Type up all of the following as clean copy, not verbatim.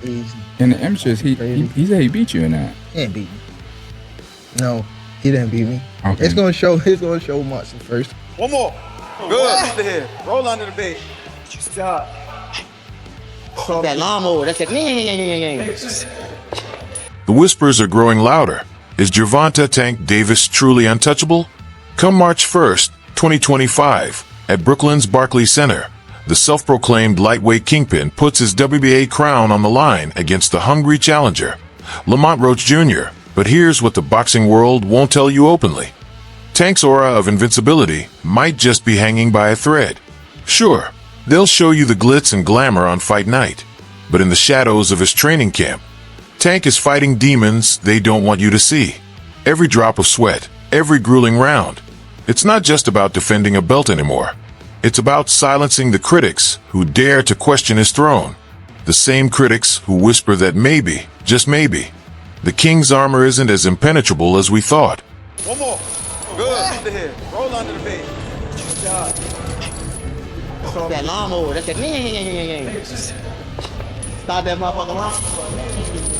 He's In the amateurs, he said he beat you in that. He didn't beat me. No, he didn't beat me. Okay. It's gonna show. It's gonna show Martin first. One more. Good. Under here. Roll under the bed. Stop. That lawnmower, that's it. The whispers are growing louder. Is Gervonta Tank Davis truly untouchable? Come March 1st, 2025, at Brooklyn's Barclays Center, the self-proclaimed lightweight kingpin puts his WBA crown on the line against the hungry challenger, Lamont Roach Jr. But here's what the boxing world won't tell you openly. Tank's aura of invincibility might just be hanging by a thread. Sure, they'll show you the glitz and glamour on fight night, but in the shadows of his training camp, Tank is fighting demons they don't want you to see. Every drop of sweat, every grueling round. It's not just about defending a belt anymore. It's about silencing the critics who dare to question his throne. The same critics who whisper that maybe, just maybe, the king's armor isn't as impenetrable as we thought. One more. Good. Under here. Roll under the bed. That lawnmower, that's it. Stop that motherfucker lawnmower.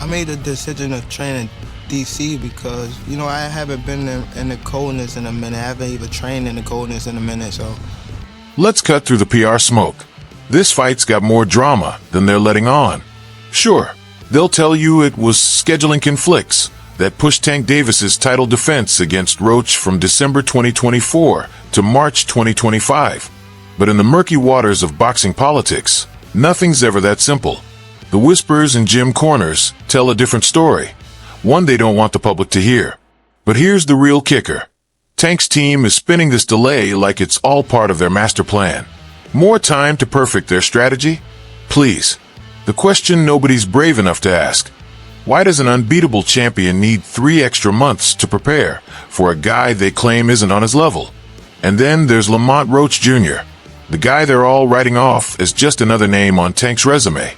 I made a decision to train in DC because, you know, I haven't been in the coldness in a minute. I haven't even trained in the coldness in a minute, so. Let's cut through the PR smoke. This fight's got more drama than they're letting on. Sure, they'll tell you it was scheduling conflicts that pushed Tank Davis's title defense against Roach from December 2024 to March 2025. But in the murky waters of boxing politics, nothing's ever that simple. The whispers in gym corners tell a different story, one they don't want the public to hear. But here's the real kicker. Tank's team is spinning this delay like it's all part of their master plan. More time to perfect their strategy? Please. The question nobody's brave enough to ask. Why does an unbeatable champion need 3 extra months to prepare for a guy they claim isn't on his level? And then there's Lamont Roach Jr., the guy they're all writing off as just another name on Tank's resume.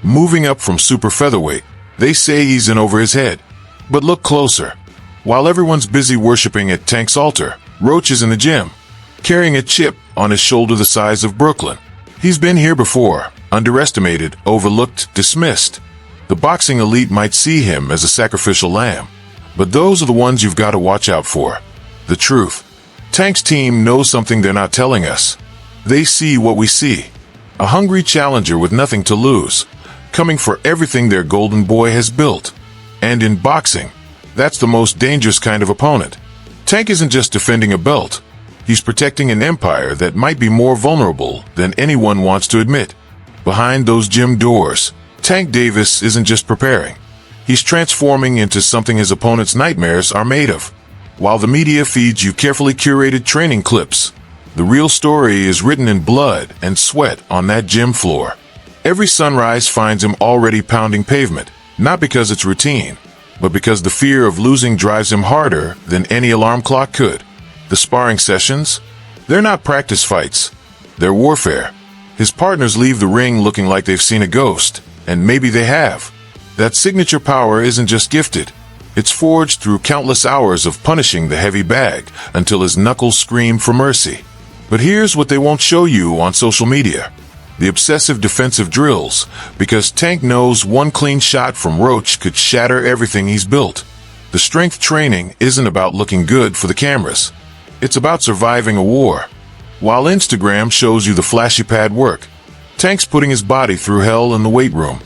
Moving up from super featherweight, they say he's in over his head. But look closer. While everyone's busy worshiping at Tank's altar, Roach is in the gym, carrying a chip on his shoulder the size of Brooklyn. He's been here before, underestimated, overlooked, dismissed. The boxing elite might see him as a sacrificial lamb, but those are the ones you've got to watch out for. The truth. Tank's team knows something they're not telling us. They see what we see. A hungry challenger with nothing to lose, coming for everything their golden boy has built. And in boxing, that's the most dangerous kind of opponent. Tank isn't just defending a belt. He's protecting an empire that might be more vulnerable than anyone wants to admit. Behind those gym doors, Tank Davis isn't just preparing. He's transforming into something his opponent's nightmares are made of. While the media feeds you carefully curated training clips, the real story is written in blood and sweat on that gym floor. Every sunrise finds him already pounding pavement, not because it's routine, but because the fear of losing drives him harder than any alarm clock could. The sparring sessions? They're not practice fights. They're warfare. His partners leave the ring looking like they've seen a ghost, and maybe they have. That signature power isn't just gifted. It's forged through countless hours of punishing the heavy bag until his knuckles scream for mercy. But here's what they won't show you on social media. The obsessive defensive drills, because Tank knows one clean shot from Roach could shatter everything he's built. The strength training isn't about looking good for the cameras. It's about surviving a war. While Instagram shows you the flashy pad work, Tank's putting his body through hell in the weight room.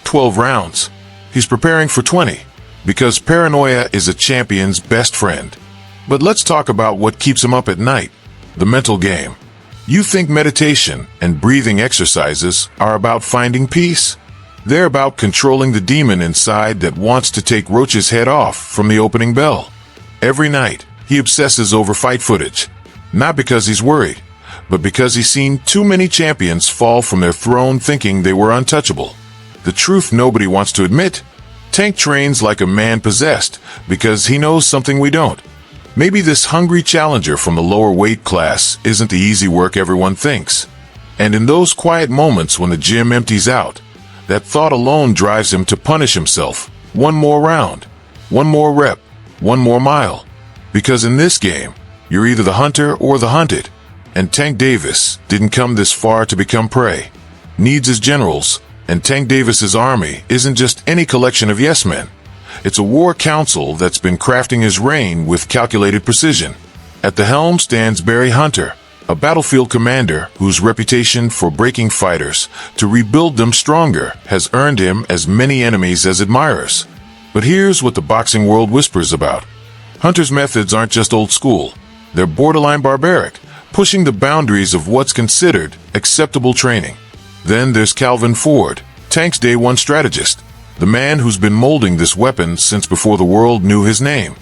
12 rounds. He's preparing for 20, because paranoia is a champion's best friend. But let's talk about what keeps him up at night. The mental game. You think meditation and breathing exercises are about finding peace? They're about controlling the demon inside that wants to take Roach's head off from the opening bell. Every night, he obsesses over fight footage. Not because he's worried, but because he's seen too many champions fall from their throne thinking they were untouchable. The truth nobody wants to admit. Tank trains like a man possessed because he knows something we don't. Maybe this hungry challenger from the lower weight class isn't the easy work everyone thinks. And in those quiet moments when the gym empties out, that thought alone drives him to punish himself. One more round, one more rep, one more mile. Because in this game, you're either the hunter or the hunted. And Tank Davis didn't come this far to become prey. needs his generals, and Tank Davis's army isn't just any collection of yes-men. It's a war council that's been crafting his reign with calculated precision. At the helm stands Barry Hunter, a battlefield commander whose reputation for breaking fighters to rebuild them stronger has earned him as many enemies as admirers. But here's what the boxing world whispers about. Hunter's methods aren't just old school. They're borderline barbaric, pushing the boundaries of what's considered acceptable training. Then there's Calvin Ford, Tank's day one strategist, the man who's been molding this weapon since before the world knew his name.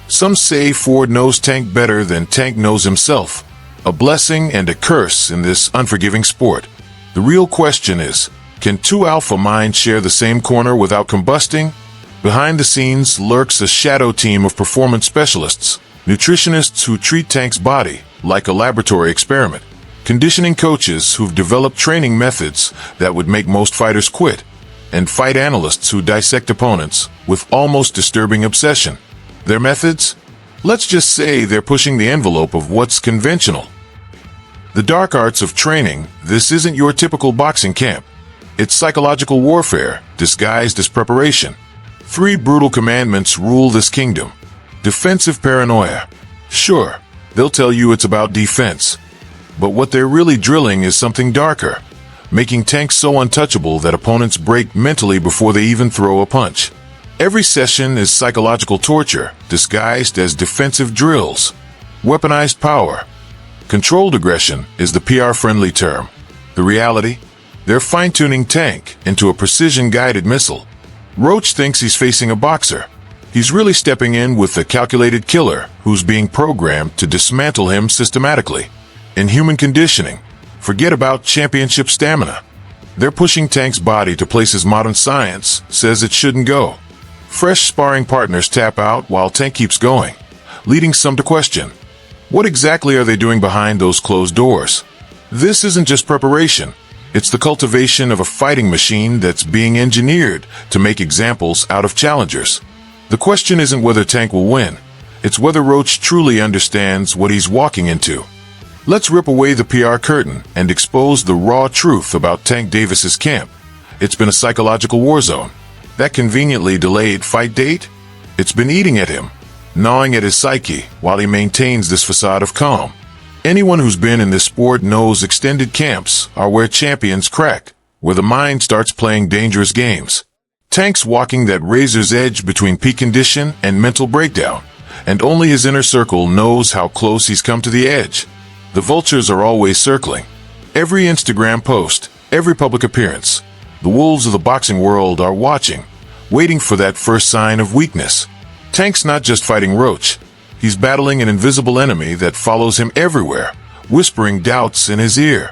Some say Ford knows Tank better than Tank knows himself, a blessing and a curse in this unforgiving sport. The real question is, can two alpha minds share the same corner without combusting? Behind the scenes lurks a shadow team of performance specialists, nutritionists who treat Tank's body like a laboratory experiment, conditioning coaches who've developed training methods that would make most fighters quit, and fight analysts who dissect opponents with almost disturbing obsession. Their methods? Let's just say they're pushing the envelope of what's conventional. The dark arts of training, this isn't your typical boxing camp. It's psychological warfare disguised as preparation. 3 brutal commandments rule this kingdom. Defensive paranoia. Sure, they'll tell you it's about defense. But what they're really drilling is something darker, making Tank so untouchable that opponents break mentally before they even throw a punch. Every session is psychological torture, disguised as defensive drills. Weaponized power. Controlled aggression is the PR-friendly term. The reality? They're fine-tuning Tank into a precision-guided missile. Roach thinks he's facing a boxer. He's really stepping in with a calculated killer who's being programmed to dismantle him systematically. In human conditioning, forget about championship stamina. They're pushing Tank's body to places modern science says it shouldn't go. Fresh sparring partners tap out while Tank keeps going, leading some to question, what exactly are they doing behind those closed doors? This isn't just preparation. It's the cultivation of a fighting machine that's being engineered to make examples out of challengers. The question isn't whether Tank will win. It's whether Roach truly understands what he's walking into. Let's rip away the PR curtain and expose the raw truth about Tank Davis's camp. It's been a psychological war zone. That conveniently delayed fight date? It's been eating at him, gnawing at his psyche while he maintains this facade of calm. Anyone who's been in this sport knows extended camps are where champions crack, where the mind starts playing dangerous games. Tank's walking that razor's edge between peak condition and mental breakdown, and only his inner circle knows how close he's come to the edge. The vultures are always circling. Every Instagram post, every public appearance. The wolves of the boxing world are watching, waiting for that first sign of weakness. Tank's not just fighting Roach. He's battling an invisible enemy that follows him everywhere, whispering doubts in his ear.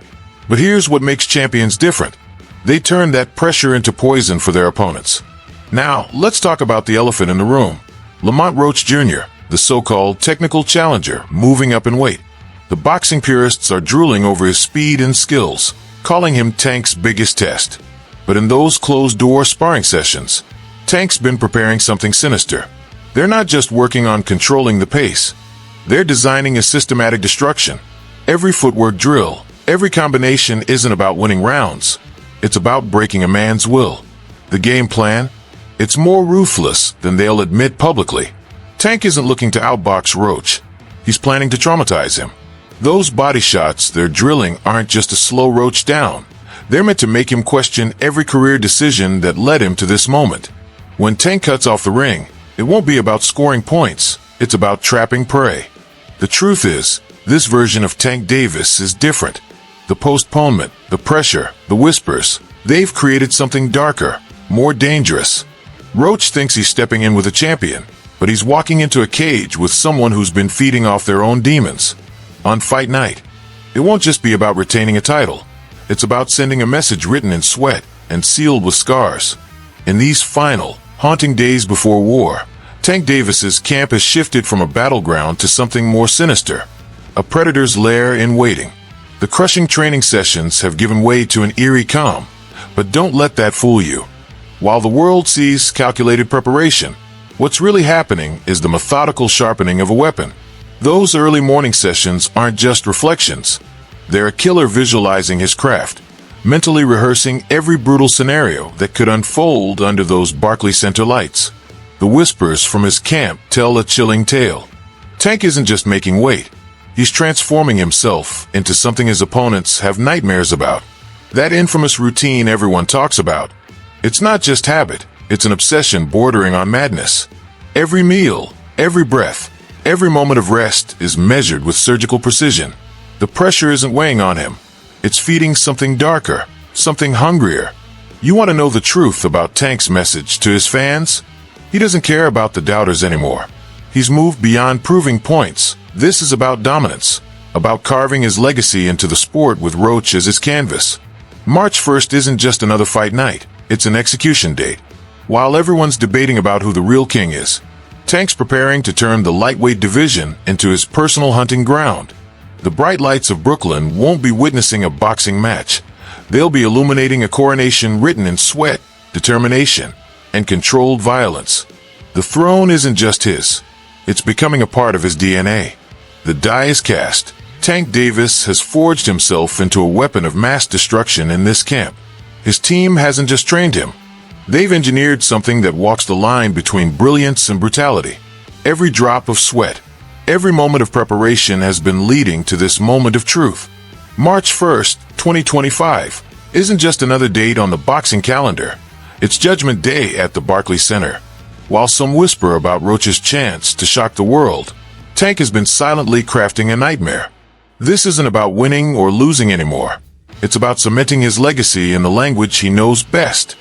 But here's what makes champions different. They turn that pressure into poison for their opponents. Now, let's talk about the elephant in the room. Lamont Roach Jr., the so-called technical challenger, moving up in weight. The boxing purists are drooling over his speed and skills, calling him Tank's biggest test. But in those closed-door sparring sessions, Tank's been preparing something sinister. They're not just working on controlling the pace. They're designing a systematic destruction. Every footwork drill, every combination isn't about winning rounds. It's about breaking a man's will. The game plan? It's more ruthless than they'll admit publicly. Tank isn't looking to outbox Roach. He's planning to traumatize him. Those body shots they're drilling aren't just to slow Roach down. They're meant to make him question every career decision that led him to this moment. When Tank cuts off the ring, it won't be about scoring points. It's about trapping prey. The truth is, this version of Tank Davis is different. The postponement, the pressure, the whispers, they've created something darker, more dangerous. Roach thinks he's stepping in with a champion, but he's walking into a cage with someone who's been feeding off their own demons. On fight night, it won't just be about retaining a title. It's about sending a message written in sweat and sealed with scars. In these final, haunting days before war, Tank Davis's camp has shifted from a battleground to something more sinister, a predator's lair in waiting. The crushing training sessions have given way to an eerie calm, but don't let that fool you. While the world sees calculated preparation, what's really happening is the methodical sharpening of a weapon. Those early morning sessions aren't just reflections. They're a killer visualizing his craft, mentally rehearsing every brutal scenario that could unfold under those Barclays Center lights. The whispers from his camp tell a chilling tale. Tank isn't just making weight. He's transforming himself into something his opponents have nightmares about. That infamous routine everyone talks about. It's not just habit, it's an obsession bordering on madness. Every meal, every breath, every moment of rest is measured with surgical precision. The pressure isn't weighing on him. It's feeding something darker, something hungrier. You want to know the truth about Tank's message to his fans? He doesn't care about the doubters anymore. He's moved beyond proving points. This is about dominance, about carving his legacy into the sport with Roach as his canvas. March 1st isn't just another fight night, it's an execution date. While everyone's debating about who the real king is, Tank's preparing to turn the lightweight division into his personal hunting ground. The bright lights of Brooklyn won't be witnessing a boxing match. They'll be illuminating a coronation written in sweat, determination, and controlled violence. The throne isn't just his. It's becoming a part of his DNA. The die is cast. Tank Davis has forged himself into a weapon of mass destruction in this camp. His team hasn't just trained him. They've engineered something that walks the line between brilliance and brutality. Every drop of sweat, every moment of preparation has been leading to this moment of truth. March 1st, 2025, isn't just another date on the boxing calendar. It's Judgment Day at the Barclays Center. While some whisper about Roach's chance to shock the world, Tank has been silently crafting a nightmare. This isn't about winning or losing anymore. It's about cementing his legacy in the language he knows best,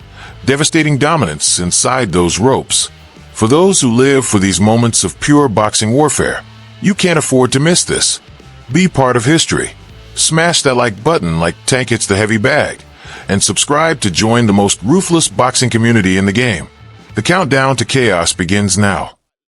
devastating dominance inside those ropes. For those who live for these moments of pure boxing warfare, you can't afford to miss this. Be part of history. Smash that like button like Tank hits the heavy bag, and subscribe to join the most ruthless boxing community in the game. The countdown to chaos begins now.